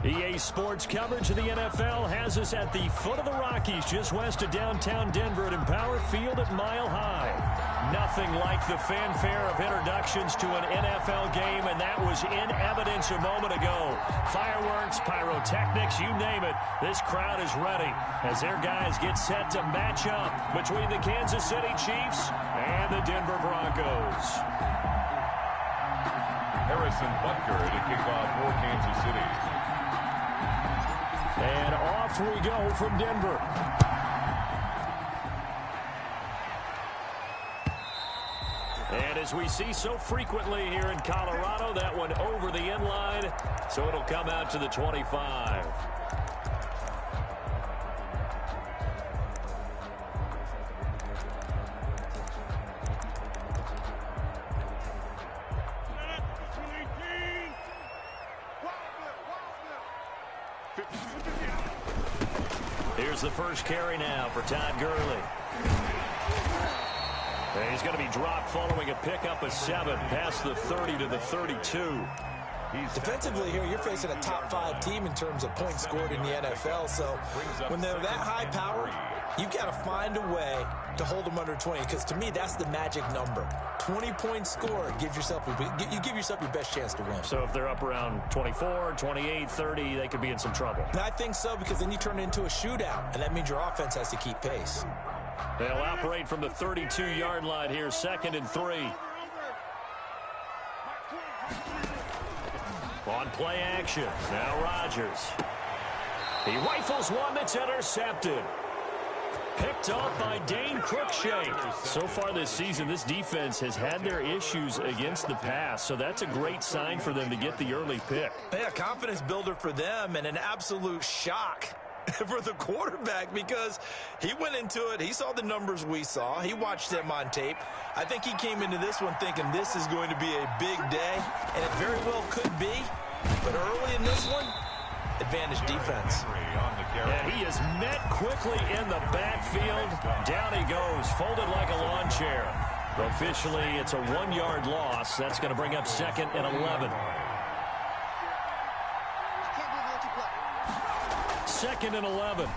EA Sports coverage of the NFL has us at the foot of the Rockies, just west of downtown Denver at Empower Field at Mile High. Nothing like the fanfare of introductions to an NFL game, and that was in evidence a moment ago. Fireworks, pyrotechnics, you name it. This crowd is ready as their guys get set to match up between the Kansas City Chiefs and the Denver Broncos. Harrison Butker to kick off for Kansas City. And off we go from Denver. And as we see so frequently here in Colorado, that one over the end line, so it'll come out to the 25. Here's the first carry now for Todd Gurley. And he's going to be dropped following a pickup of 7 past the 30 to the 32. Defensively here, you're facing a top 5 team in terms of points scored in the NFL. So when they're that high powered, you've got to find a way to hold them under 20. Because to me, that's the magic number. 20 points scored, you give yourself your best chance to win. So if they're up around 24, 28, 30, they could be in some trouble. And I think so, because then you turn it into a shootout, and that means your offense has to keep pace. They'll operate from the 32-yard line here, 2nd and 3. On play action, now Rodgers. He rifles one that's intercepted. Picked off by Dane Cruikshank. So far this season, this defense has had their issues against the pass, so that's a great sign for them to get the early pick. Yeah, confidence builder for them, and an absolute shock for the quarterback, because he went into it, he saw the numbers we saw, he watched them on tape. I think he came into this one thinking this is going to be a big day, and it very well could be, but early in this one, advantage defense. And he is met quickly in the backfield. Down he goes, folded like a lawn chair. Officially, it's a 1-yard loss. That's going to bring up 2nd and 11. 2nd and 11.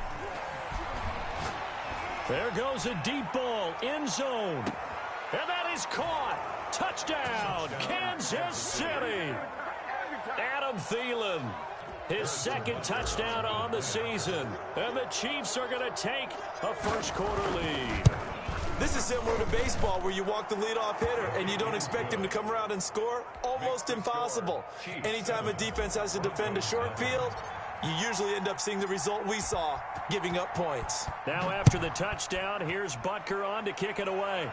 There goes a deep ball, end zone. And that is caught. Touchdown, Kansas City. Adam Thielen, his 2nd touchdown on the season. And the Chiefs are going to take a first-quarter lead. This is similar to baseball, where you walk the leadoff hitter and you don't expect him to come around and score. Almost impossible. Anytime a defense has to defend a short field, you usually end up seeing the result we saw, giving up points. Now after the touchdown, here's Butker on to kick it away.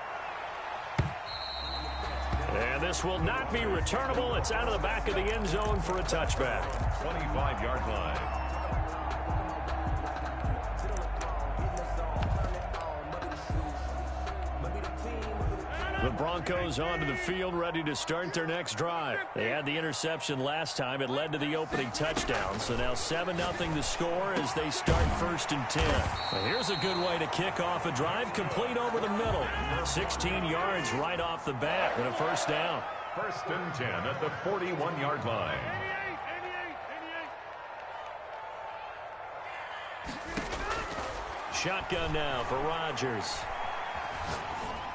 And this will not be returnable. It's out of the back of the end zone for a touchback. 25-yard line. The Broncos onto the field, ready to start their next drive. They had the interception last time. It led to the opening touchdown. So now 7-0 the score as they start 1st and 10. Well, here's a good way to kick off a drive, complete over the middle. 16 yards right off the bat and a first down. 1st and 10 at the 41-yard line. Shotgun now for Rodgers.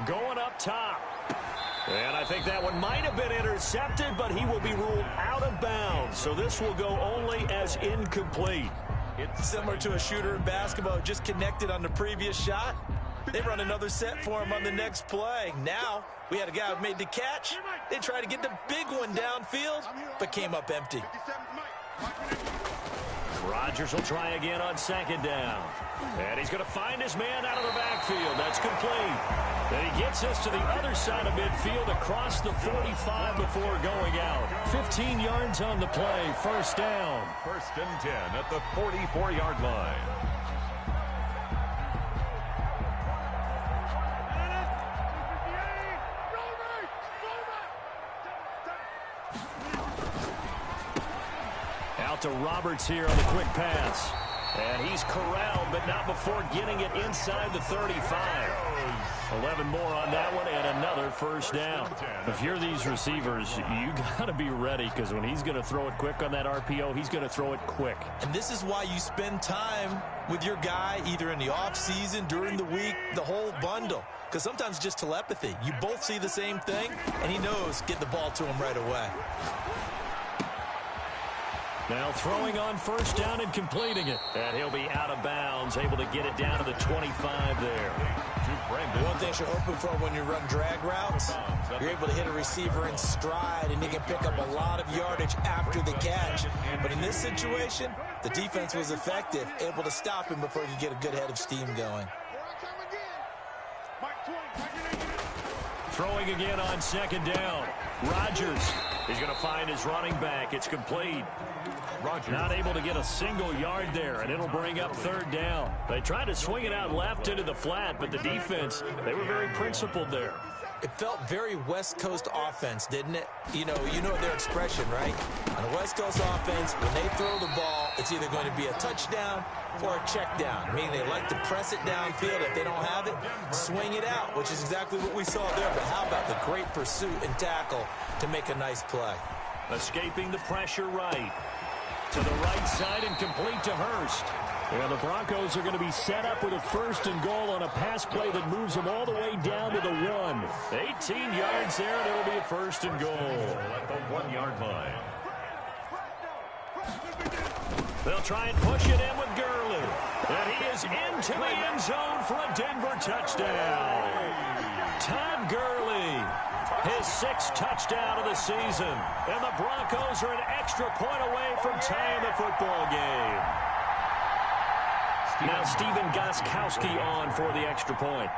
Going up top. And I think that one might have been intercepted, but he will be ruled out of bounds. So this will go only as incomplete. It's similar to a shooter in basketball, just connected on the previous shot. They run another set for him on the next play. Now, we had a guy who made the catch. They tried to get the big one downfield, but came up empty. Rodgers will try again on 2nd down. And he's going to find his man out of the backfield. That's complete. Then he gets us to the other side of midfield across the 45 before going out. 15 yards on the play. First down. 1st and 10 at the 44-yard line. Out to Roberts here on the quick pass. And he's corralled, but not before getting it inside the 35. 11 more on that one, and another first down. If you're these receivers, you got to be ready, because when he's going to throw it quick on that RPO, he's going to throw it quick. And this is why you spend time with your guy, either in the offseason, during the week, the whole bundle. Because sometimes it's just telepathy. You both see the same thing, and he knows get the ball to him right away. Now throwing on first down and completing it. And he'll be out of bounds, able to get it down to the 25 there. One thing you're hoping for when you run drag routes, you're able to hit a receiver in stride, and he can pick up a lot of yardage after the catch. But in this situation, the defense was effective, able to stop him before he could get a good head of steam going. Throwing again on second down. Rodgers is going to find his running back. It's complete. Rodgers not able to get a single yard there, and it'll bring up third down. They tried to swing it out left into the flat, but the defense, they were very principled there. It felt very West Coast offense, didn't it? You know their expression, right? On the West Coast offense, when they throw the ball, it's either going to be a touchdown or a check down, meaning they like to press it downfield. If they don't have it, swing it out, which is exactly what we saw there. But how about the great pursuit and tackle to make a nice play? Escaping the pressure right. To the right side and complete to Hurst. Yeah, the Broncos are going to be set up with a first and goal on a pass play that moves them all the way down to the 1. 18 yards there, and it'll be a first and goal. At the 1-yard line. They'll try and push it in with Gurley. And he is into the end zone for a Denver touchdown. Todd Gurley, his 6th touchdown of the season. And the Broncos are an extra point away from tying the football game. Now Stephen Gostkowski on for the extra point.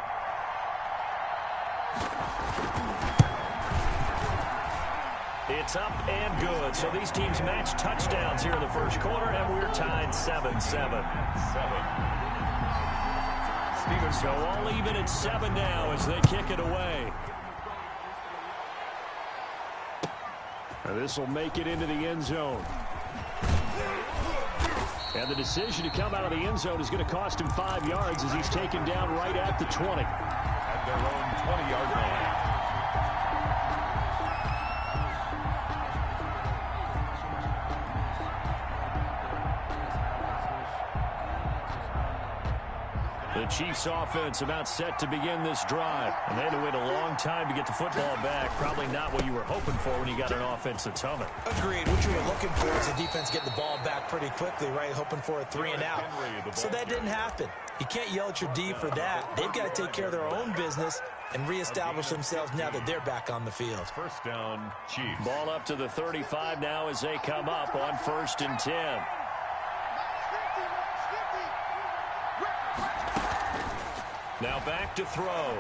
It's up and good. So these teams match touchdowns here in the first quarter, and we're tied 7-7. So all even at 7 now as they kick it away. And this will make it into the end zone. And the decision to come out of the end zone is going to cost him 5 yards as he's taken down right at the 20. At their own 20-yard line. The Chiefs offense about set to begin this drive. And they had to wait a long time to get the football back. Probably not what you were hoping for when you got an offense that's humming. Agreed. What you were looking for is the defense get the ball back pretty quickly, right? Hoping for a 3 and out. So that didn't happen. You can't yell at your D for that. They've got to take care of their own business and reestablish themselves now that they're back on the field. First down, Chiefs. Ball up to the 35 now as they come up on 1st and 10. Now back to throw.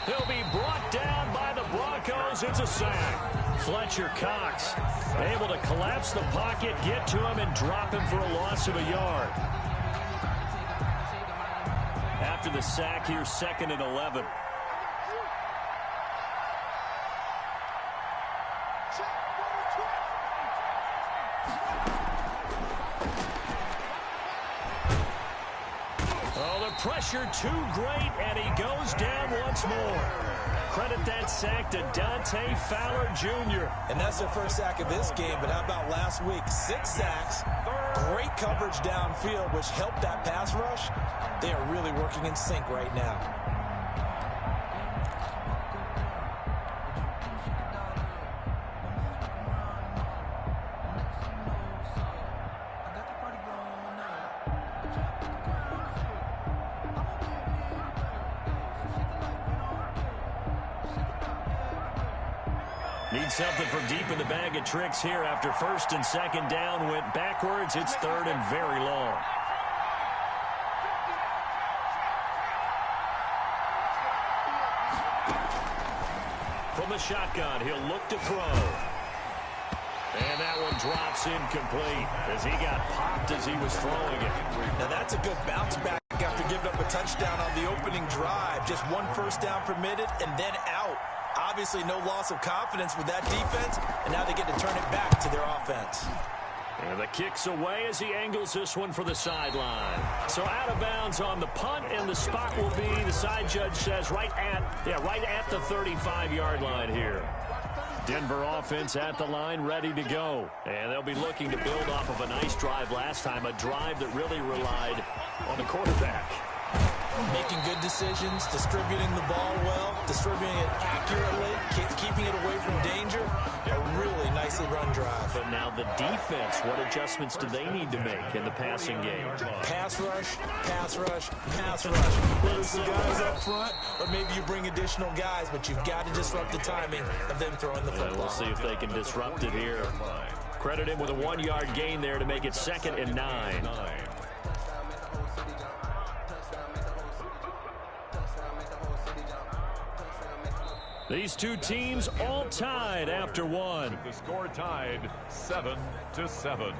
He'll be brought down by the Broncos. It's a sack. Fletcher Cox able to collapse the pocket, get to him, and drop him for a loss of a yard. After the sack, here's 2nd and 11. Pressure too great, and he goes down once more. Credit that sack to Dante Fowler Jr. And that's their first sack of this game, but how about last week? 6 sacks, great coverage downfield, which helped that pass rush. They are really working in sync right now. Need something from deep in the bag of tricks here after 1st and 2nd down went backwards. It's 3rd and very long. From the shotgun, he'll look to throw. And that one drops incomplete as he got popped as he was throwing it. Now that's a good bounce back after giving up a touchdown on the opening drive. Just 1 first down permitted and then out. Obviously no loss of confidence with that defense, and now they get to turn it back to their offense. And the kick's away as he angles this one for the sideline. So out of bounds on the punt, and the spot will be, the side judge says, right at the 35-yard line here. Denver offense at the line, ready to go. And they'll be looking to build off of a nice drive last time, a drive that really relied on the quarterback. Making good decisions, distributing the ball well, distributing it accurately, keeping it away from danger. A really nicely run drive. But now the defense, what adjustments do they need to make in the passing game? Pass rush, pass rush, pass rush. Whether it's the guys up front or maybe you bring additional guys, but you've got to disrupt the timing of them throwing the football. We'll see if they can disrupt it here. Credit him with a 1-yard gain there to make it 2nd and 9. These two teams all tied after one. The score tied 7-7.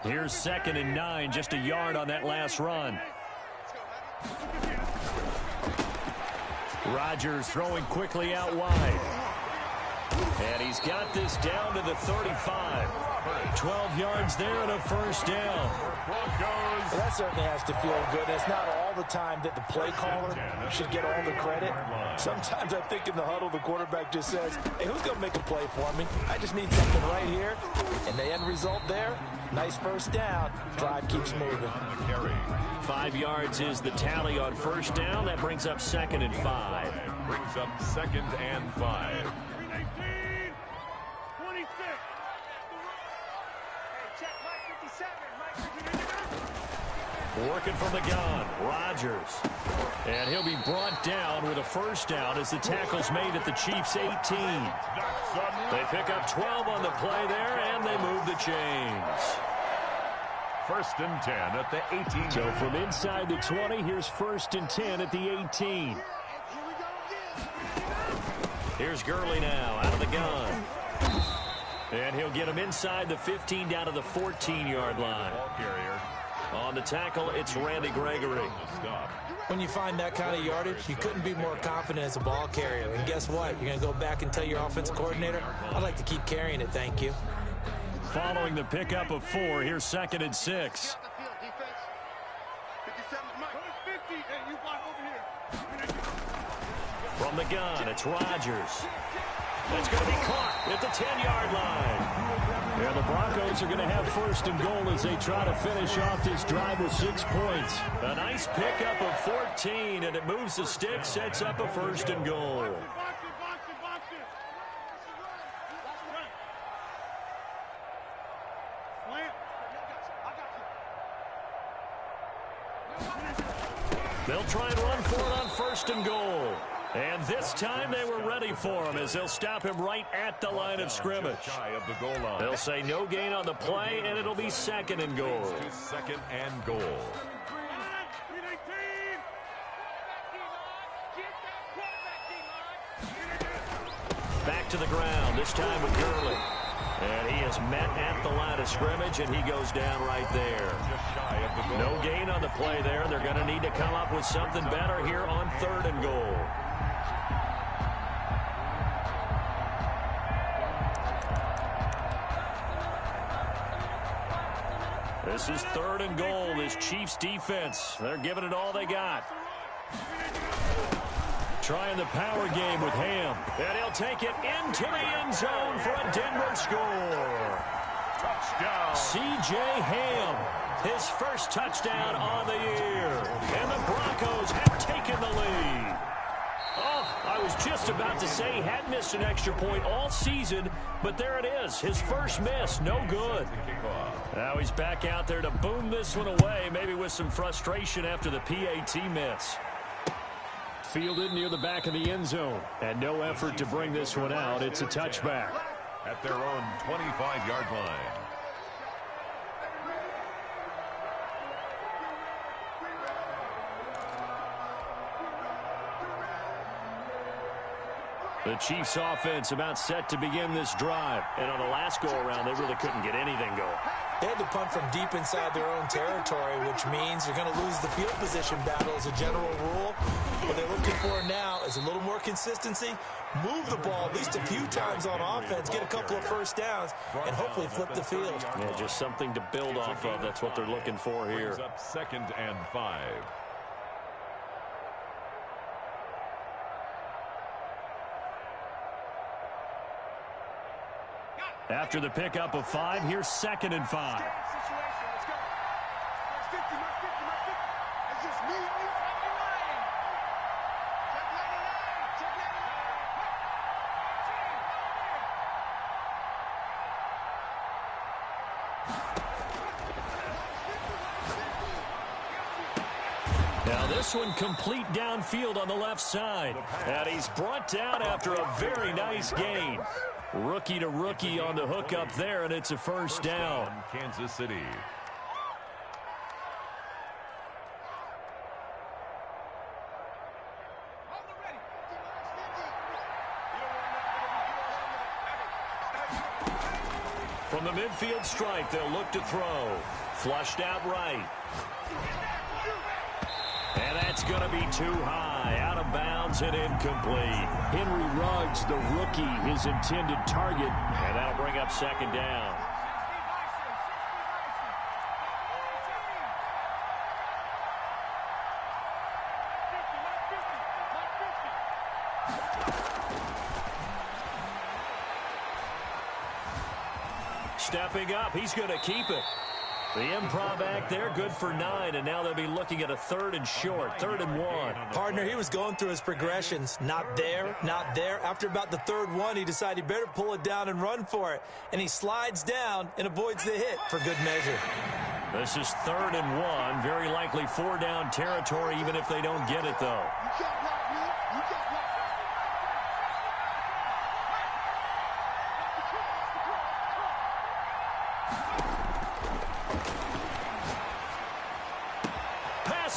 Here's 2nd and 9, just a yard on that last run. Rodgers throwing quickly out wide. And he's got this down to the 35. 12 yards there and a first down. Well, that certainly has to feel good. It's not all the time that the play caller should get all the credit. Sometimes I think in the huddle, the quarterback just says, hey, who's going to make a play for me? I just need something right here. And the end result there, nice first down. Drive keeps moving. 5 yards is the tally on first down. That brings up 2nd and 5. Brings up 2nd and 5. Working from the gun, Rodgers. And he'll be brought down with a first down as the tackle's made at the Chiefs' 18. They pick up 12 on the play there, and they move the chains. 1st and 10 at the 18. So from inside the 20, here's 1st and 10 at the 18. Here's Gurley now out of the gun. And he'll get him inside the 15 down to the 14-yard line. Ball carrier. On the tackle, it's Randy Gregory. When you find that kind of yardage, you couldn't be more confident as a ball carrier. And guess what? You're going to go back and tell your offensive coordinator, I'd like to keep carrying it, thank you. Following the pickup of 4, here's 2nd and 6. From the gun, it's Rodgers. That's going to be caught at the 10-yard line. And the Broncos are going to have 1st and goal as they try to finish off this drive with 6 points. A nice pickup of 14, and it moves the stick, sets up a 1st and goal. They'll try and run for it on 1st and goal. And this time they were ready for him as they'll stop him right at the line of scrimmage. They'll say no gain on the play, and it'll be 2nd and goal. 2nd and goal. Back to the ground, this time with Gurley. And he is met at the line of scrimmage, and he goes down right there. No gain on the play there. They're going to need to come up with something better here on 3rd and goal. This is 3rd and goal. This Chiefs defense, they're giving it all they got. Trying the power game with Ham. And he'll take it into the end zone for a Denver score. Touchdown. C.J. Ham, his first touchdown on the year. And the Broncos have taken the lead. Oh, I was just about to say he had missed an extra point all season, but there it is. His first miss, no good. Now he's back out there to boom this one away, maybe with some frustration after the PAT miss. Fielded near the back of the end zone, and no effort to bring this one out. It's a touchback. At their own 25-yard line. The Chiefs offense about set to begin this drive. And on the last go-around, they really couldn't get anything going. They had to punt from deep inside their own territory, which means you're going to lose the field position battle as a general rule. What they're looking for now is a little more consistency, move the ball at least a few times on offense, get a couple of first downs, and hopefully flip the field. Yeah, just something to build off of. That's what they're looking for here. Up 2nd and 5. After the pickup of 5, here's 2nd and 5. Now this one complete downfield on the left side. And he's brought down after a very nice gain. Rookie to rookie on the hook up there, and it's a first down. Kansas City. From the midfield stripe, they'll look to throw. Flushed out right. And that's going to be too high. Out of bounds and incomplete. Henry Ruggs, the rookie, his intended target. And that'll bring up 2nd down. Stepping up, he's going to keep it. The improv act there, good for 9, and now they'll be looking at a 3rd and short, 3rd and 1. Partner, he was going through his progressions. Not there, not there. After about the 3rd one, he decided he better pull it down and run for it. And he slides down and avoids the hit for good measure. This is 3rd and 1. Very likely 4-down territory, even if they don't get it, though.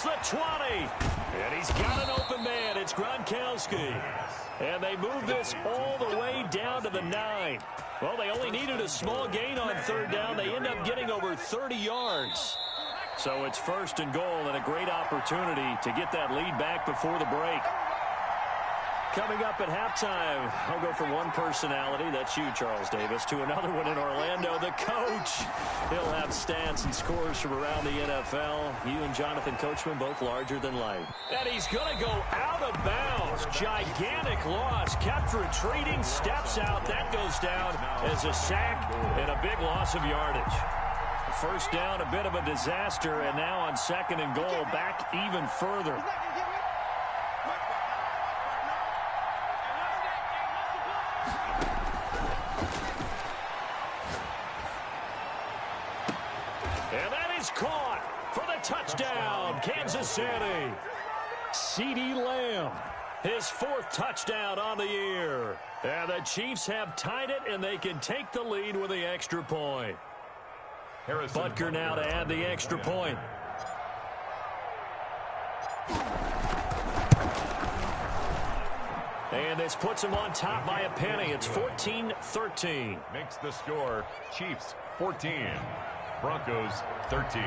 The 20, and he's got an open man. It's Gronkowski, and they move this all the way down to the 9. Well, they only needed a small gain on 3rd down. They end up getting over 30 yards. So it's 1st and goal, and a great opportunity to get that lead back before the break. Coming up at halftime, I'll go from one personality, that's you, Charles Davis, to another one in Orlando, the coach. He'll have stats and scores from around the NFL. You and Jonathan Coachman, both larger than life. And he's going to go out of bounds. Gigantic loss. Kept retreating, steps out. That goes down as a sack and a big loss of yardage. First down, a bit of a disaster, and now on 2nd and goal, back even further. And that is caught for the touchdown, Kansas City. CeeDee Lamb, his 4th touchdown on the year. And the Chiefs have tied it, and they can take the lead with the extra point. Butker now to add the extra point. And this puts him on top by a penny. It's 14-13. Makes the score Chiefs 14, Broncos 13.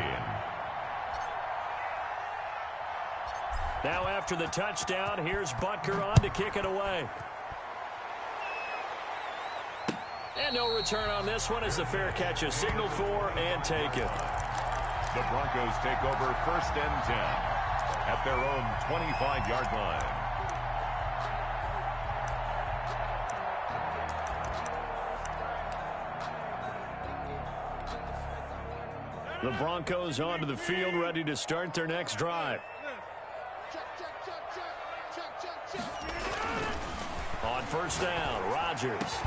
Now after the touchdown, here's Butker on to kick it away. And no return on this one as the fair catch is signaled for and taken. The Broncos take over 1st and 10 at their own 25-yard line. The Broncos onto the field, ready to start their next drive. On 1st down, Rodgers.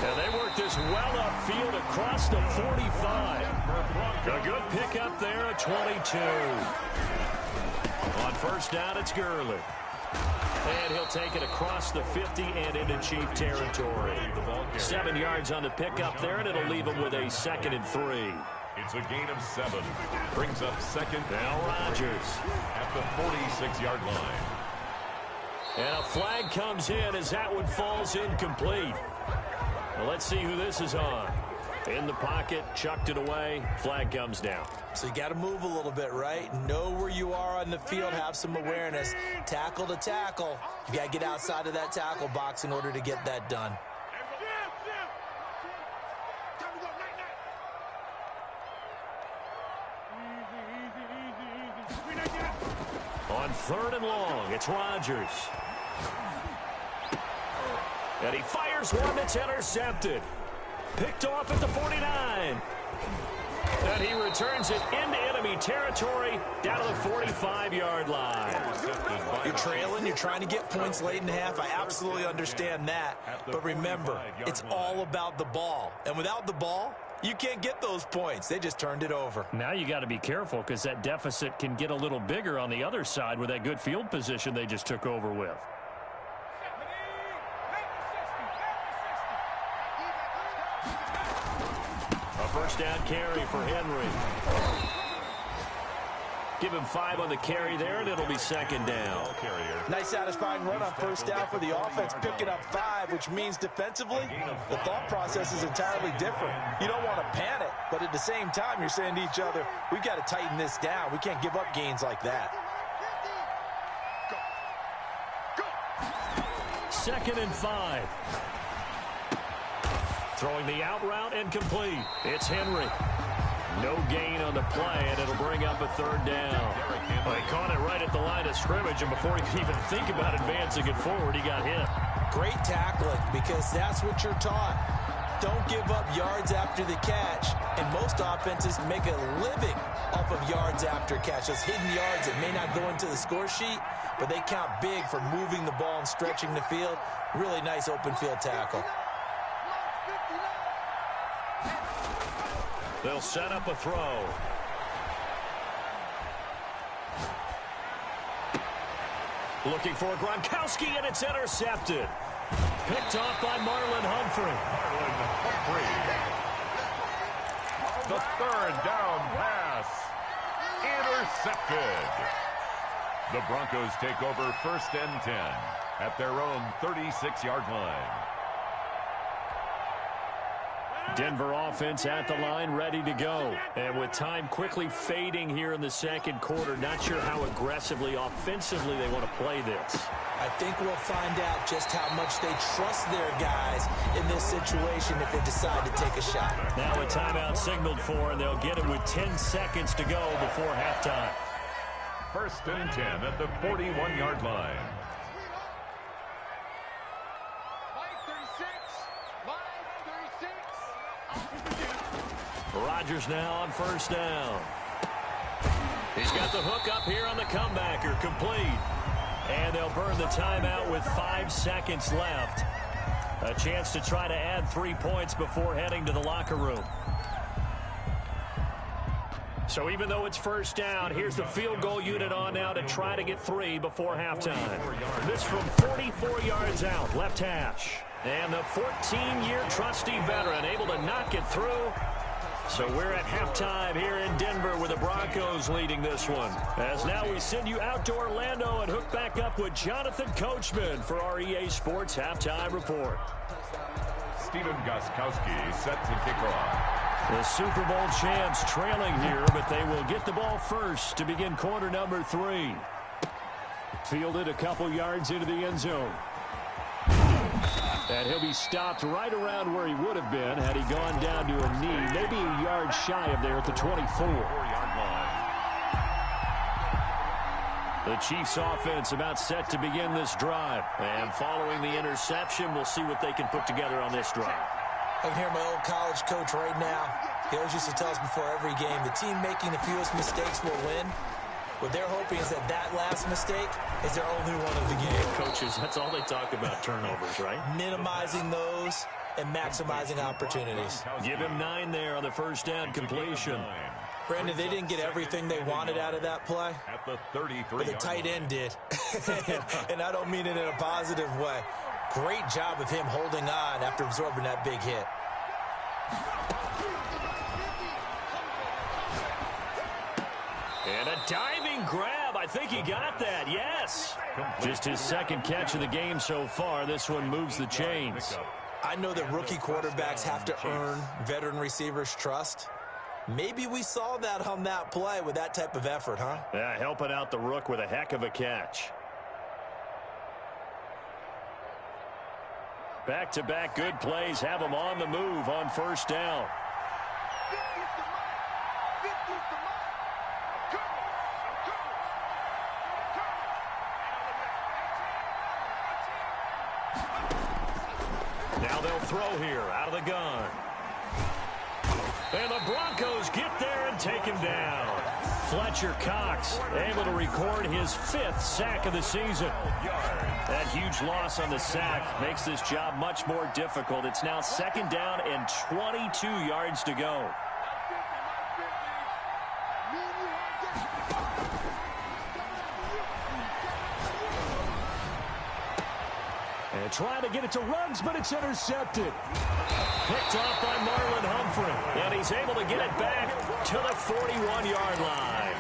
And they work this well upfield across the 45. A good pickup there at 22. On 1st down, it's Gurley. And he'll take it across the 50 and into Chief territory. 7 yards on the pickup there, and it'll leave him with a 2nd and 3. It's a gain of 7. Brings up 2nd. Now Rodgers at the 46-yard line. And a flag comes in as that one falls incomplete. Well, let's see who this is on. In the pocket, chucked it away, flag comes down. So you got to move a little bit, right? Know where you are on the field, have some awareness. Tackle to tackle. You got to get outside of that tackle box in order to get that done. On 3rd and long, it's Rodgers. And he fires one that's intercepted. Picked off at the 49. And he returns it into enemy territory down to the 45-yard line. You're trailing. You're trying to get points late in the half. I absolutely understand that. But remember, it's all about the ball. And without the ball, you can't get those points. They just turned it over. Now you got to be careful because that deficit can get a little bigger on the other side with that good field position they just took over with. A first down carry for Henry. Give him 5 on the carry there, and it'll be 2nd down. Nice satisfying run on first down for the offense, picking up 5, which means defensively, the thought process is entirely different. You don't want to panic, but at the same time, you're saying to each other, we've got to tighten this down. We can't give up gains like that. 2nd and 5. Throwing the out route and complete. It's Henry. No gain on the play, and it'll bring up a 3rd down. Well, he caught it right at the line of scrimmage, and before he could even think about advancing it forward, he got hit. Great tackling, because that's what you're taught. Don't give up yards after the catch, and most offenses make a living off of yards after catch. Those hidden yards that may not go into the score sheet, but they count big for moving the ball and stretching the field. Really nice open field tackle. They'll set up a throw. Looking for Gronkowski, and it's intercepted. Picked off by Marlon Humphrey. The 3rd down pass. Intercepted. The Broncos take over 1st and 10 at their own 36-yard line. Denver offense at the line, ready to go. And with time quickly fading here in the 2nd quarter, not sure how aggressively, offensively they want to play this. I think we'll find out just how much they trust their guys in this situation if they decide to take a shot. Now a timeout signaled for, and they'll get it with 10 seconds to go before halftime. 1st and 10 at the 41-yard line. Rodgers now on 1st down. He's got the hook up here on the comebacker, complete. And they'll burn the timeout with 5 seconds left. A chance to try to add 3 points before heading to the locker room. So even though it's 1st down, here's the field goal unit on now to try to get 3 before halftime. This from 44 yards out, left hash. And the 14-year trusty veteran able to knock it through. So we're at halftime here in Denver with the Broncos leading this one. As now we send you out to Orlando and hook back up with Jonathan Coachman for our EA Sports Halftime Report. Stephen Gostkowski set to kick off. The Super Bowl champs trailing here, but they will get the ball first to begin quarter number 3. Fielded a couple yards into the end zone. And he'll be stopped right around where he would have been had he gone down to a knee, maybe a yard shy of there at the 24. The Chiefs offense about set to begin this drive. And following the interception, we'll see what they can put together on this drive. I can hear my old college coach right now. He always used to tell us before every game, the team making the fewest mistakes will win. What they're hoping is that last mistake is their only one of the game. Coaches, that's all they talk about, turnovers, right? Minimizing those and maximizing opportunities. Give him 9 there on the first down completion. Brandon, they didn't get everything they wanted out of that play, At the 33. but the tight end did. And I don't mean it in a positive way. Great job of him holding on after absorbing that big hit. And a diving grab. I think he got that. Yes. Just his second catch of the game so far. This one moves the chains. I know that rookie quarterbacks have to earn veteran receivers' trust. Maybe we saw that on that play with that type of effort, huh? Yeah, helping out the rook with a heck of a catch. Back-to-back good plays have him on the move on first down. Now they'll throw here out of the gun. And the Broncos get there and take him down. Fletcher Cox able to record his 5th sack of the season. That huge loss on the sack makes this job much more difficult. It's now 2nd down and 22 yards to go. And trying to get it to Ruggs, but it's intercepted. Picked off by Marlon Humphrey. And he's able to get it back to the 41-yard line.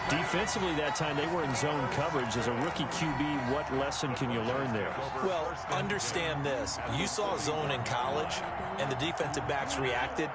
Defensively that time, they were in zone coverage. As a rookie QB, what lesson can you learn there? Well, understand this. You saw zone in college, and the defensive backs reacted,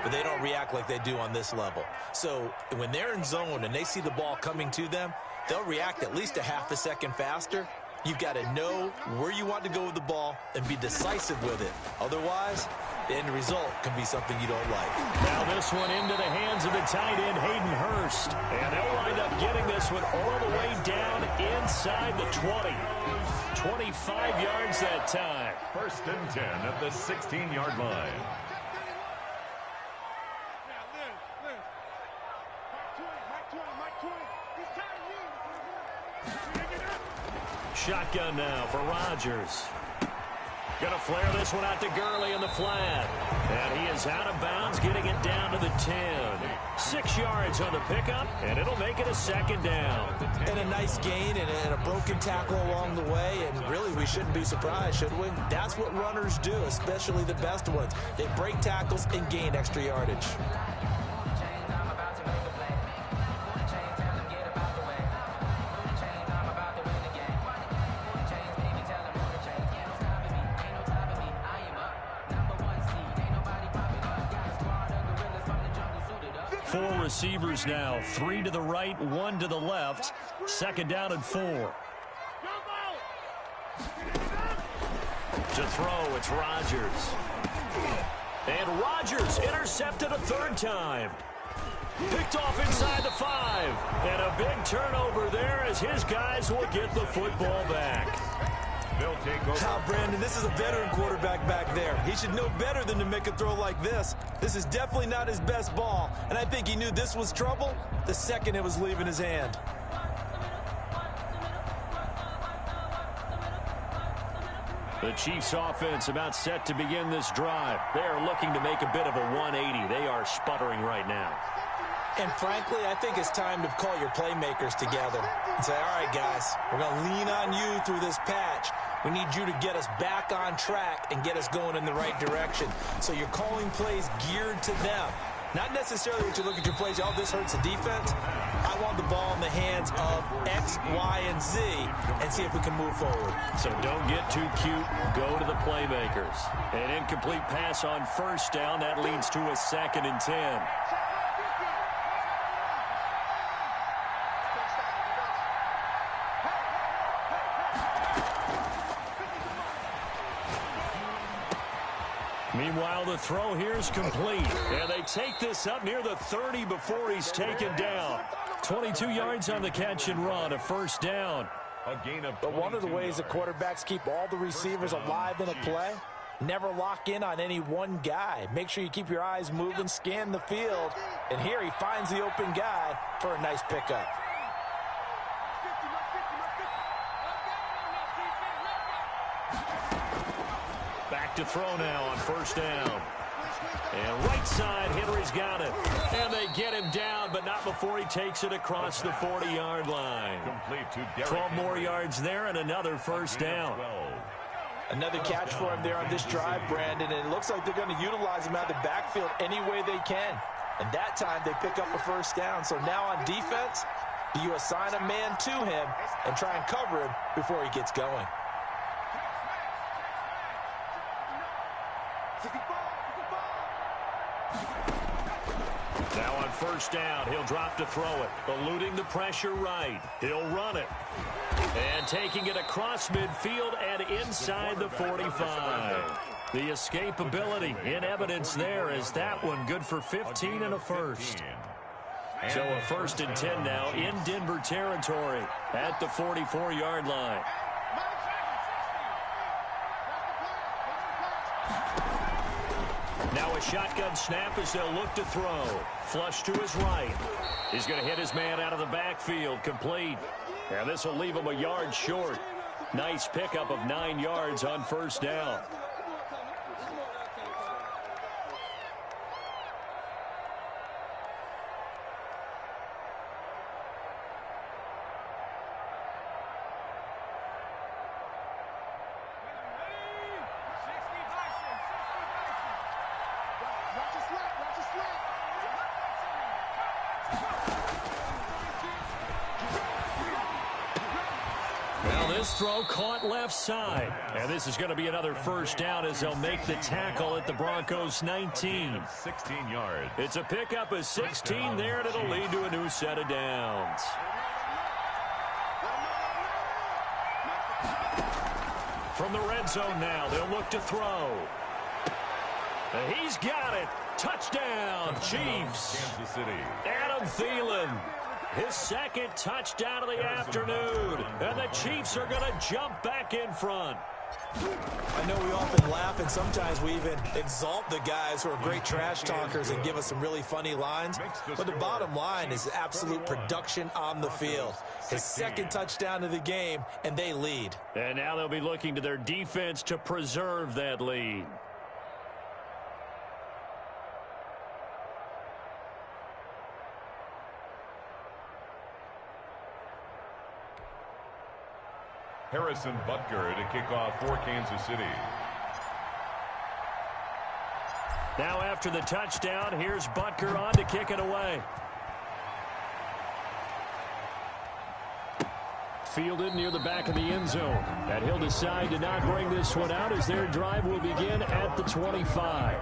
but they don't react like they do on this level. So when they're in zone and they see the ball coming to them, they'll react at least a half a second faster. You've got to know where you want to go with the ball and be decisive with it. Otherwise, the end result can be something you don't like. Now this one into the hands of the tight end, Hayden Hurst. And they'll wind up getting this one all the way down inside the 20. 25 yards that time. 1st and 10 at the 16-yard line. Shotgun now for Rodgers. Going to flare this one out to Gurley in the flat. And he is out of bounds, getting it down to the 10. 6 yards on the pickup, and it'll make it a 2nd down. And a nice gain and a broken tackle along the way. And really, we shouldn't be surprised, should we? That's what runners do, especially the best ones. They break tackles and gain extra yardage. Four receivers now, 3 to the right, 1 to the left. 2nd down and 4. To throw, it's Rodgers. And Rodgers intercepted a 3rd time. Picked off inside the 5. And a big turnover there as his guys will get the football back. They'll take over. Now, Brandon, this is a veteran quarterback back there. He should know better than to make a throw like this. This is definitely not his best ball, and I think he knew this was trouble the second it was leaving his hand. The Chiefs offense about set to begin this drive. They are looking to make a bit of a 180. They are sputtering right now. And frankly, I think it's time to call your playmakers together and say, all right, guys, we're going to lean on you through this patch. We need you to get us back on track and get us going in the right direction. So you're calling plays geared to them. Not necessarily what you look at your plays, oh, this hurts the defense. I want the ball in the hands of X, Y, and Z and see if we can move forward. So don't get too cute. Go to the playmakers. An incomplete pass on 1st down. That leads to a 2nd and 10. Meanwhile, the throw here is complete. And they take this up near the 30 before he's taken down. 22 yards on the catch and run, a 1st down. A gain of But one of the ways the quarterbacks keep all the receivers alive in a play, never lock in on any one guy. Make sure you keep your eyes moving, scan the field. And here he finds the open guy for a nice pickup. Back to throw now on 1st down. And right side, Henry's got it. And they get him down, but not before he takes it across the 40-yard line. complete to 12 more yards there and another 1st down. Another catch for him there on this drive, Brandon, and it looks like they're going to utilize him out of the backfield any way they can. And that time they pick up a 1st down. So now on defense, Do you assign a man to him and try and cover him before he gets going? Now on first down, he'll drop to throw it. Eluding the pressure right. He'll run it. And taking it across midfield and inside the 45. The escapability in evidence there is that one good for 15 and a first. So a 1st and 10 now in Denver territory at the 44-yard line. Now a shotgun snap as they'll look to throw. Flush to his right. He's going to hit his man out of the backfield. Complete. And this will leave him a yard short. Nice pickup of 9 yards on first down. Throw caught left side. And this is going to be another first down as they'll make the tackle at the Broncos 19. 16 yards. It's a pickup of 16 there, and it'll lead to a new set of downs. From the red zone now, they'll look to throw. He's got it. Touchdown, Chiefs. Kansas City. Adam Thielen. His second touchdown of the afternoon. And the Chiefs are going to jump back in front. I know we often laugh, and sometimes we even exalt the guys who are great trash talkers and give us some really funny lines. But the bottom line is absolute production on the field. His second touchdown of the game, and they lead. And now they'll be looking to their defense to preserve that lead. Harrison Butker to kick off for Kansas City. Now after the touchdown, here's Butker on to kick it away. Fielded near the back of the end zone. And he'll decide to not bring this one out as their drive will begin at the 25.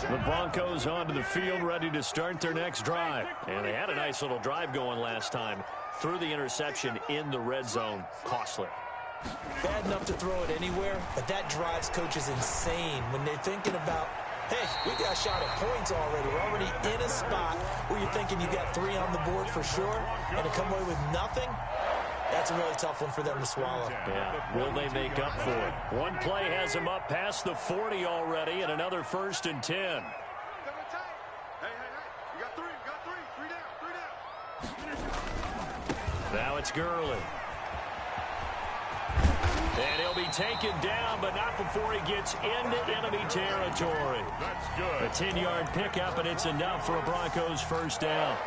The Broncos onto the field, ready to start their next drive. And they had a nice little drive going last time. Threw the interception in the red zone. Costly. Bad enough to throw it anywhere, but that drives coaches insane when they're thinking about, hey, we got a shot at points already. We're already in a spot where you're thinking you got 3 on the board for sure, and to come away with nothing, that's a really tough one for them to swallow. Yeah, will they make up for it? One play has them up past the 40 already, and another 1st and 10. Hey, you got 3 down. Now it's Gurley. And he'll be taken down, but not before he gets into enemy territory. That's good. A 10-yard pickup, and it's enough for a Broncos first down.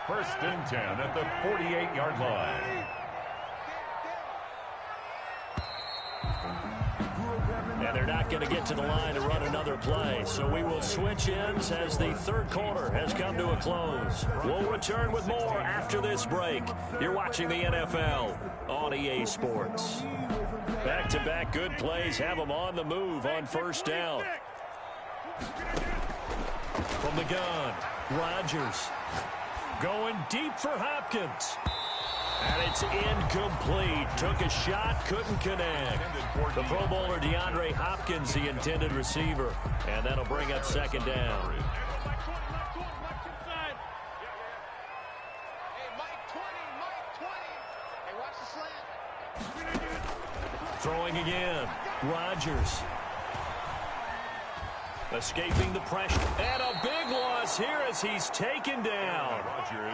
1st and 10 at the 48-yard line. And they're not going to get to the line to run another play. So we will switch ends as the third quarter has come to a close. We'll return with more after this break. You're watching the NFL on EA Sports. Back-to-back good plays have them on the move on first down. From the gun, Rodgers. Going deep for Hopkins. And it's incomplete. Took a shot, couldn't connect. The Pro Bowler DeAndre Hopkins, the intended receiver. And that'll bring up second down. Throwing again. Rodgers. Escaping the pressure. And a big loss here as he's taken down.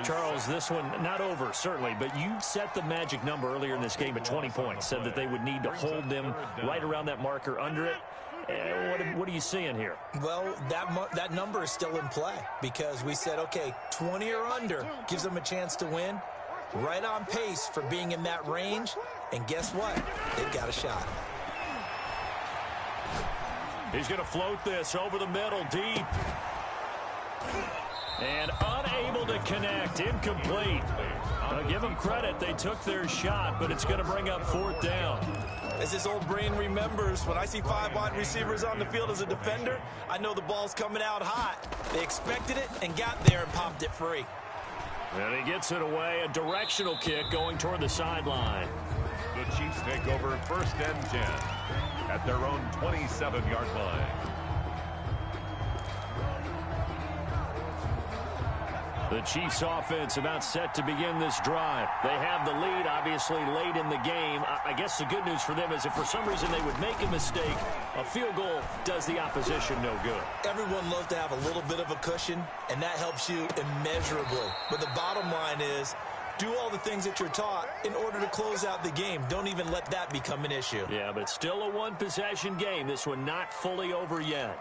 Charles, this one not over, certainly, but you set the magic number earlier in this game at 20 points. Said that they would need to hold them right around that marker under it. What are you seeing here? Well, that number is still in play because we said, okay, 20 or under gives them a chance to win. Right on pace for being in that range. And guess what? They've got a shot. He's going to float this over the middle, deep. And unable to connect, incomplete. Now give them credit, they took their shot, but it's going to bring up 4th down. As his old brain remembers, when I see 5 wide receivers on the field as a defender, I know the ball's coming out hot. They expected it and got there and popped it free. And he gets it away, a directional kick going toward the sideline. The Chiefs take over 1st and 10 at their own 27-yard line. The Chiefs offense about set to begin this drive. They have the lead, obviously, late in the game. I guess the good news for them is if for some reason they would make a mistake, a field goal does the opposition no good. Everyone loves to have a little bit of a cushion, and that helps you immeasurably. But the bottom line is, do all the things that you're taught in order to close out the game. Don't even let that become an issue. Yeah, but it's still a one-possession game. This one not fully over yet.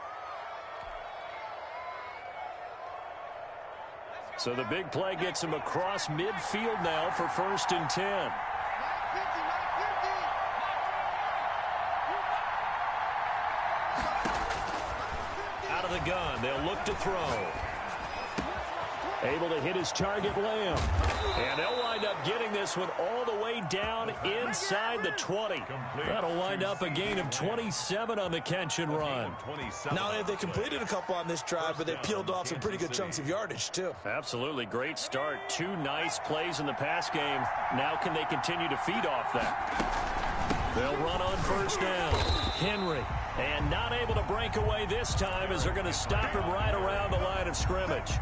So the big play gets him across midfield now for 1st and 10. Out of the gun, they'll look to throw. Able to hit his target, Lamb. And they'll wind up getting this one all the way down inside the 20. That'll wind up a gain of 27 on the catch and run. Not only have they completed a couple on this drive, but they peeled off some pretty good chunks of yardage, too. Absolutely great start. 2 nice plays in the pass game. Now can they continue to feed off that? They'll run on 1st down. Henry. And not able to break away this time as they're going to stop him right around the line of scrimmage.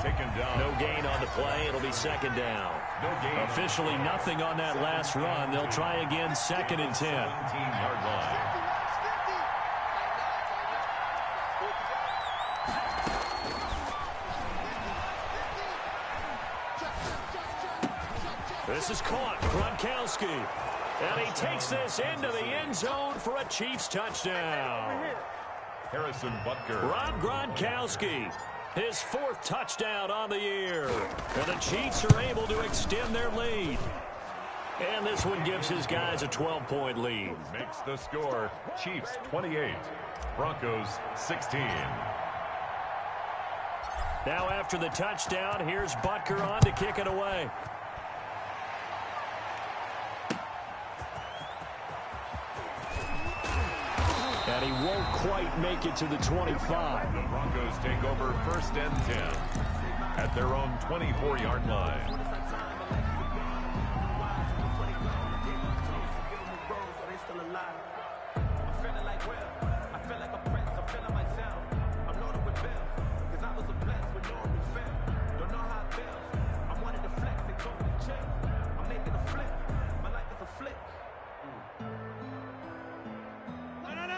Taken down. No gain on the play. It'll be 2nd down. No gain. Officially nothing on that last run. They'll try again 2nd and 10. 17-yard line. This is caught. Gronkowski. And he takes this into the end zone for a Chiefs touchdown. Harrison Butker. Rob Gronkowski. His 4th touchdown on the year. And the Chiefs are able to extend their lead. And this one gives his guys a 12-point lead. Makes the score. Chiefs 28. Broncos 16. Now after the touchdown, here's Butker on to kick it away. And he won't quite make it to the 25. The Broncos take over 1st and 10 at their own 24-yard line.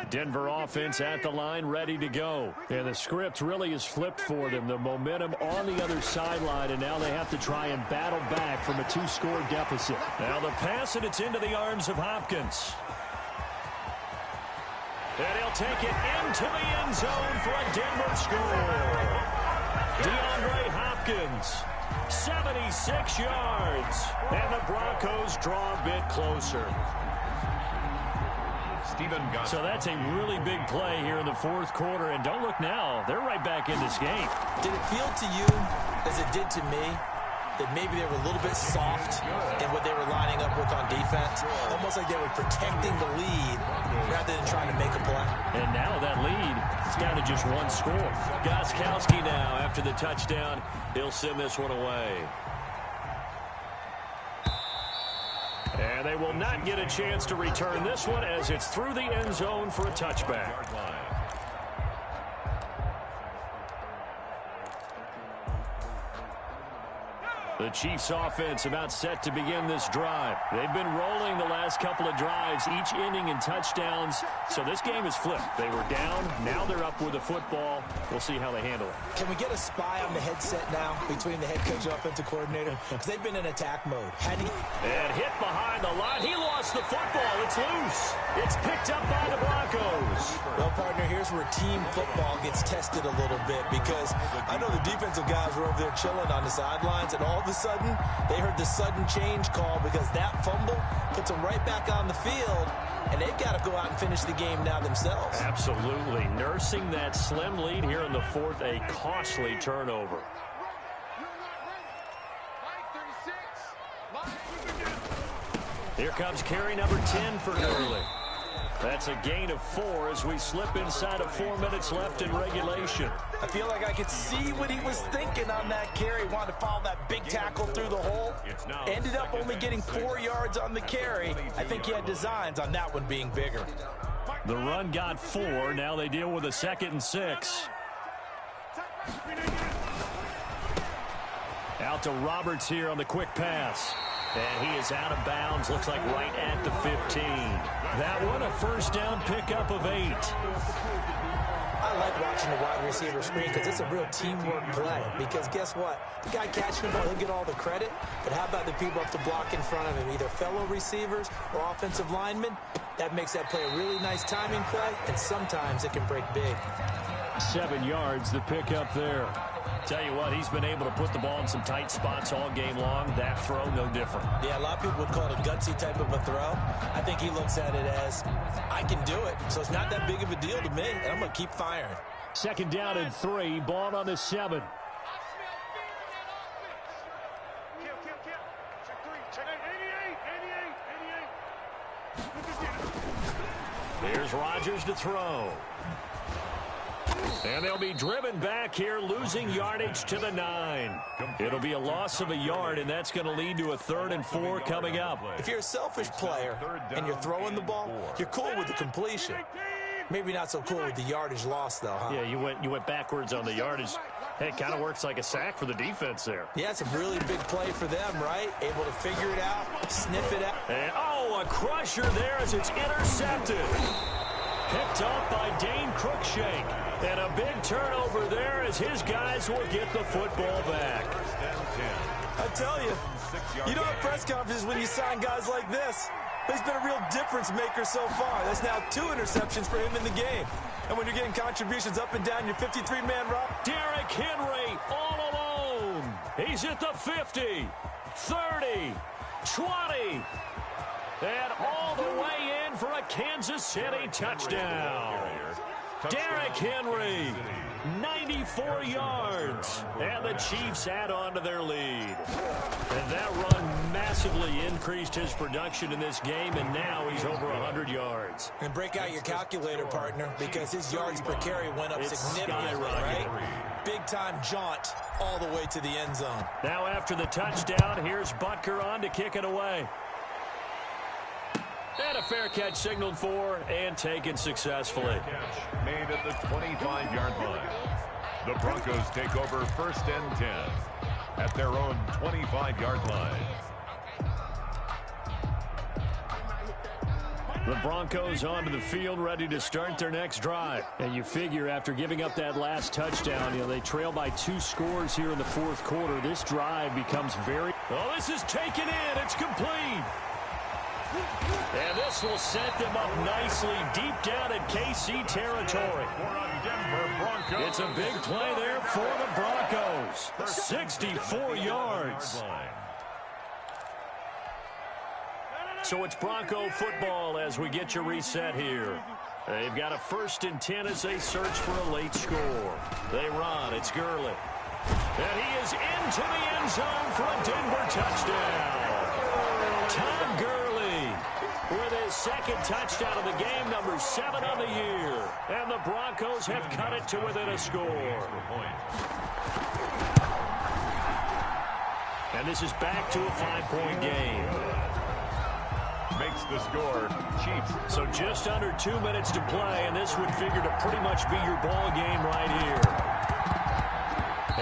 Denver offense at the line, ready to go. And the script really is flipped for them. The momentum on the other sideline, and now they have to try and battle back from a 2-score deficit. Now the pass, and it's into the arms of Hopkins. And he'll take it into the end zone for a Denver score. DeAndre Hopkins, 76 yards. And the Broncos draw a bit closer. So that's a really big play here in the 4th quarter. And don't look now, they're right back in this game. Did it feel to you, as it did to me, that maybe they were a little bit soft in what they were lining up with on defense? Almost like they were protecting the lead rather than trying to make a play. And now that lead is down to just 1 score. Gronkowski now, after the touchdown, he'll send this one away. And they will not get a chance to return this one as it's through the end zone for a touchback. The Chiefs offense about set to begin this drive. They've been rolling the last couple of drives, each ending in touchdowns. So this game is flipped. They were down. Now they're up with the football. We'll see how they handle it. Can we get a spy on the headset now between the head coach and offensive coordinator? Because they've been in attack mode. And hit behind the line. He lost the football. It's loose. It's picked up by the Broncos. Well, partner, here's where team football gets tested a little bit because I know the defensive guys were over there chilling on the sidelines, and all of a sudden, they heard the sudden change call because that fumble puts them right back on the field, and they've got to go out and finish the game now themselves. Absolutely. Nursing that slim lead here in the fourth, a costly turnover. Here comes carry number 10 for Gurley. That's a gain of 4 as we slip inside of 4 minutes left in regulation. I feel like I could see what he was thinking on that carry. Wanted to follow that big tackle through the hole. Ended up only getting 4 yards on the carry. I think he had designs on that one being bigger. The run got 4. Now they deal with a 2nd and 6. Out to Roberts here on the quick pass. And he is out of bounds, looks like right at the 15. That one a first down pickup of 8. I like watching the wide receiver screen because it's a real teamwork play. Because guess what? The guy catching the ball, he'll get all the credit. But how about the people up to block in front of him, either fellow receivers or offensive linemen? That makes that play a really nice timing play, and sometimes it can break big. 7 yards, the pickup there. Tell you what, he's been able to put the ball in some tight spots all game long. That throw, no different. Yeah, a lot of people would call it a gutsy type of a throw. I think he looks at it as, I can do it. So it's not that big of a deal to me, and I'm going to keep firing. 2nd down and 3, ball on the 7. Here's Rodgers to throw. And they'll be driven back here, losing yardage to the 9. It'll be a loss of a yard, and that's going to lead to a 3rd and 4 coming up. If you're a selfish player and you're throwing the ball, you're cool with the completion. Maybe not so cool with the yardage loss, though, huh? Yeah, you went backwards on the yardage. Hey, it kind of works like a sack for the defense there. Yeah, it's a really big play for them, right? Able to figure it out, sniff it out. And, a crusher there as it's intercepted. Picked up by Dane Cruikshank. And a big turnover there as his guys will get the football back. I tell you, you don't have press conferences when you sign guys like this. He's been a real difference maker so far. That's now 2 interceptions for him in the game. And when you're getting contributions up and down your 53-man roster. Derrick Henry all alone. He's at the 50, 30, 20. And all the way in for a Kansas City touchdown. Derrick Henry, 94 yards. And the Chiefs add on to their lead. And that run massively increased his production in this game, and now he's over 100 yards. And break out your calculator, partner, because his yards per carry went up significantly, right? Big-time jaunt all the way to the end zone. Now after the touchdown, here's Butker on to kick it away. And a fair catch signaled for and taken successfully. Catch made at the 25-yard line. The Broncos take over 1st and 10 at their own 25-yard line. The Broncos onto the field, ready to start their next drive. And you figure after giving up that last touchdown, they trail by 2 scores here in the 4th quarter. This drive becomes very... Oh, this is taken in. It's complete. And this will set them up nicely deep down in KC territory. It's a big play there for the Broncos. 64 yards. So it's Bronco football as we get you reset here. They've got a 1st and 10 as they search for a late score. They run. It's Gurley. And he is into the end zone for a Denver touchdown. Tom Gurley with his 2nd touchdown of the game, number 7 on the year. And the Broncos have cut it to within a score. And this is back to a 5-point game. Makes the score Chiefs. So just under 2 minutes to play, and this would figure to pretty much be your ball game right here.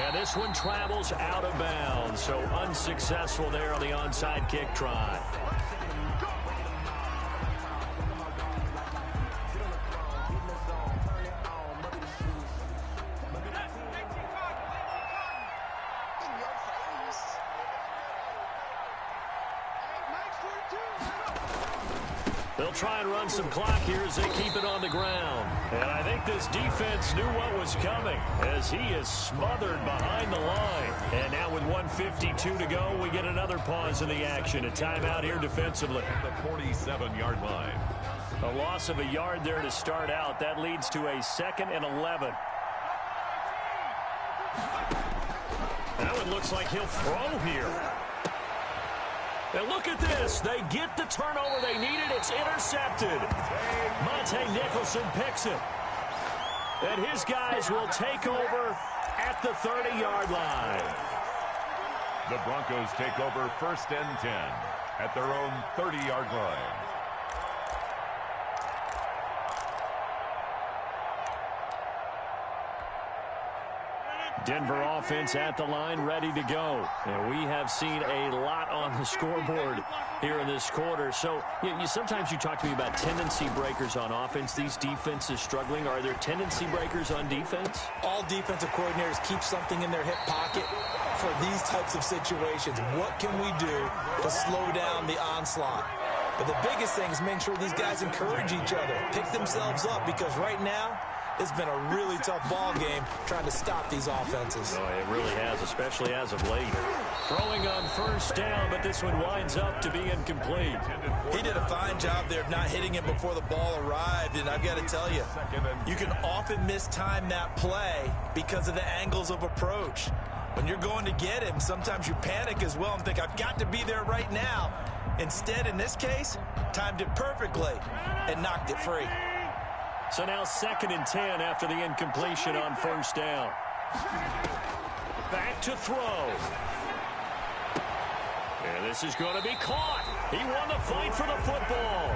And this one travels out of bounds, so unsuccessful there on the onside kick try. They'll try and run some clock here as they keep it on the ground. And I think this defense knew what was coming as he is smothered behind the line. And now with 1:52 to go, we get another pause in the action. A timeout here defensively. At the 47-yard line. A loss of a yard there to start out. That leads to a 2nd and 11. Now it looks like he'll throw here. And look at this. They get the turnover they needed. It's intercepted. Monte Nicholson picks it. And his guys will take over at the 30-yard line. The Broncos take over 1st and 10 at their own 30-yard line. Denver offense at the line, ready to go. And we have seen a lot on the scoreboard here in this quarter. So sometimes you talk to me about tendency breakers on offense. These defenses struggling. Are there tendency breakers on defense? All defensive coordinators keep something in their hip pocket for these types of situations. What can we do to slow down the onslaught? But the biggest thing is making sure these guys encourage each other, pick themselves up, because right now, it's been a really tough ball game trying to stop these offenses. Oh, it really has, especially as of late. Throwing on 1st down, but this one winds up to be incomplete. He did a fine job there of not hitting him before the ball arrived, and I've got to tell you, you can often mistime that play because of the angles of approach. When you're going to get him, sometimes you panic as well and think, I've got to be there right now. Instead, in this case, timed it perfectly and knocked it free. So now 2nd and 10 after the incompletion on 1st down. Back to throw. And this is going to be caught. He won the fight for the football.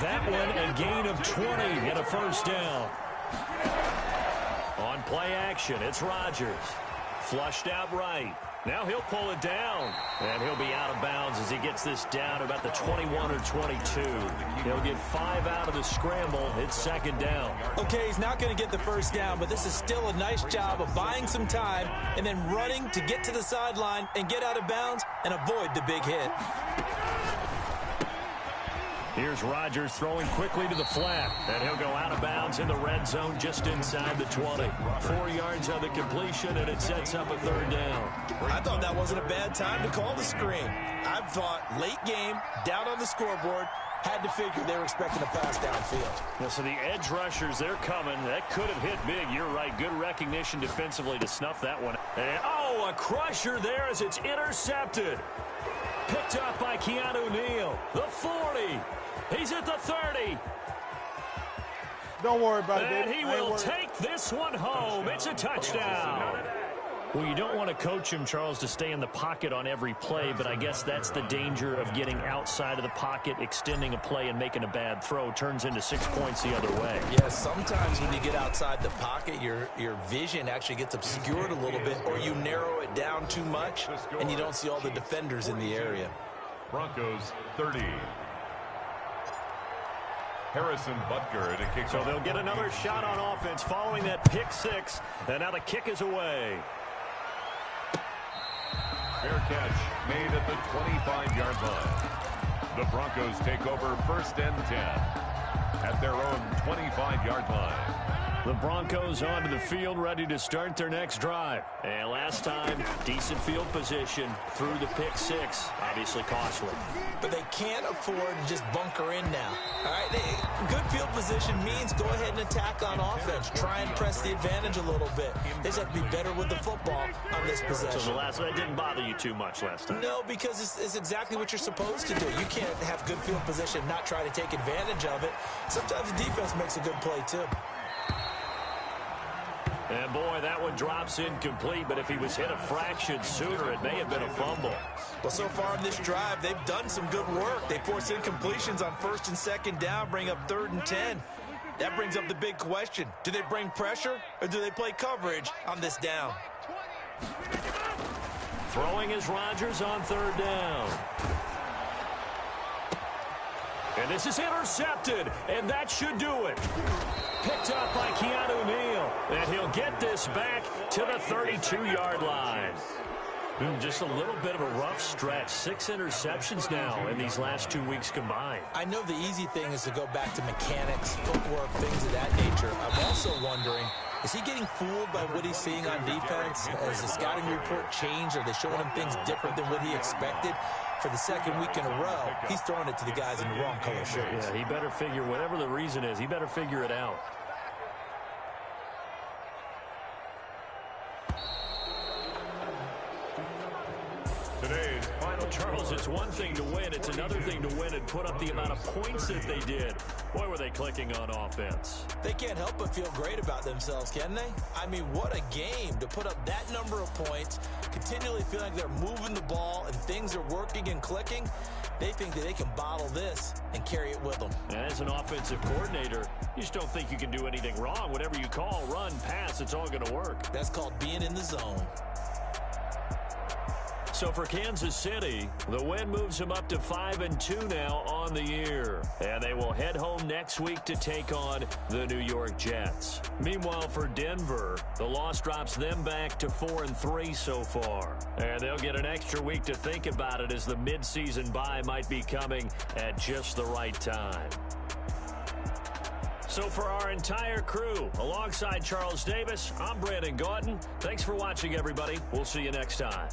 That one a gain of 20 and a 1st down. On play action, it's Rodgers. Flushed out right. Now he'll pull it down, and he'll be out of bounds as he gets this down about the 21 or 22. He'll get 5 out of the scramble. It's 2nd down. Okay, he's not going to get the 1st down, but this is still a nice job of buying some time and then running to get to the sideline and get out of bounds and avoid the big hit. Here's Rodgers throwing quickly to the flat, and he'll go out of bounds in the red zone just inside the 20. 4 yards on the completion, and it sets up a 3rd down. I thought that wasn't a bad time to call the screen. I thought late game, down on the scoreboard, had to figure they were expecting a pass downfield. Well, so the edge rushers, they're coming. That could have hit big. You're right. Good recognition defensively to snuff that one. And, a crusher there as it's intercepted. Picked up by Keanu Neal. The 40. He's at the 30. Don't worry about it, And baby. he will take this one home. It's a touchdown. Well, you don't want to coach him, Charles, to stay in the pocket on every play, but I guess that's the danger of getting outside of the pocket, extending a play, and making a bad throw. Turns into 6 points the other way. Yeah, sometimes when you get outside the pocket, your vision actually gets obscured a little bit, or you narrow it down too much, and you don't see all the defenders in the area. Broncos 30. Harrison Butker to kick. So they'll get another shot on offense following that pick 6, and now the kick is away. Fair catch made at the 25-yard line. The Broncos take over 1st and 10 at their own 25-yard line. The Broncos onto the field, ready to start their next drive. And last time, decent field position through the pick 6. Obviously costly. But they can't afford to just bunker in now. All right, good field position means go ahead and attack on offense. Try and press the advantage a little bit. They just have to be better with the football on this possession. So that didn't bother you too much last time? No, because it's exactly what you're supposed to do. You can't have good field position, not try to take advantage of it. Sometimes the defense makes a good play, too. And boy, that one drops incomplete, but if he was hit a fraction sooner, it may have been a fumble. Well, so far in this drive, they've done some good work. They force incompletions on 1st and 2nd down, bring up 3rd and 10. That brings up the big question. Do they bring pressure, or do they play coverage on this down? Throwing is Rodgers on 3rd down. And this is intercepted, and that should do it. Picked up by Keanu Neal, and he'll get this back to the 32-yard line. Just a little bit of a rough stretch. 6 interceptions now in these last 2 weeks combined. I know the easy thing is to go back to mechanics, footwork, things of that nature. I'm also wondering, is he getting fooled by what he's seeing on defense? Has the scouting report changed? Are they showing him things different than what he expected? For the second week in a row, he's throwing it to the guys in the wrong color shirts. Yeah, he better figure, whatever the reason is, he better figure it out. Today's final. Charles, it's one thing to win. It's another thing to win and put up the amount of points that they did. Boy, were they clicking on offense. They can't help but feel great about themselves, can they? I mean, what a game to put up that number of points, continually feeling like they're moving the ball and things are working and clicking. They think that they can bottle this and carry it with them. And as an offensive coordinator, you just don't think you can do anything wrong. Whatever you call, run, pass, it's all going to work. That's called being in the zone. So for Kansas City, the win moves them up to 5-2 now on the year. And they will head home next week to take on the New York Jets. Meanwhile, for Denver, the loss drops them back to 4-3 so far. And they'll get an extra week to think about it as the midseason bye might be coming at just the right time. So for our entire crew, alongside Charles Davis, I'm Brandon Gaudin. Thanks for watching, everybody. We'll see you next time.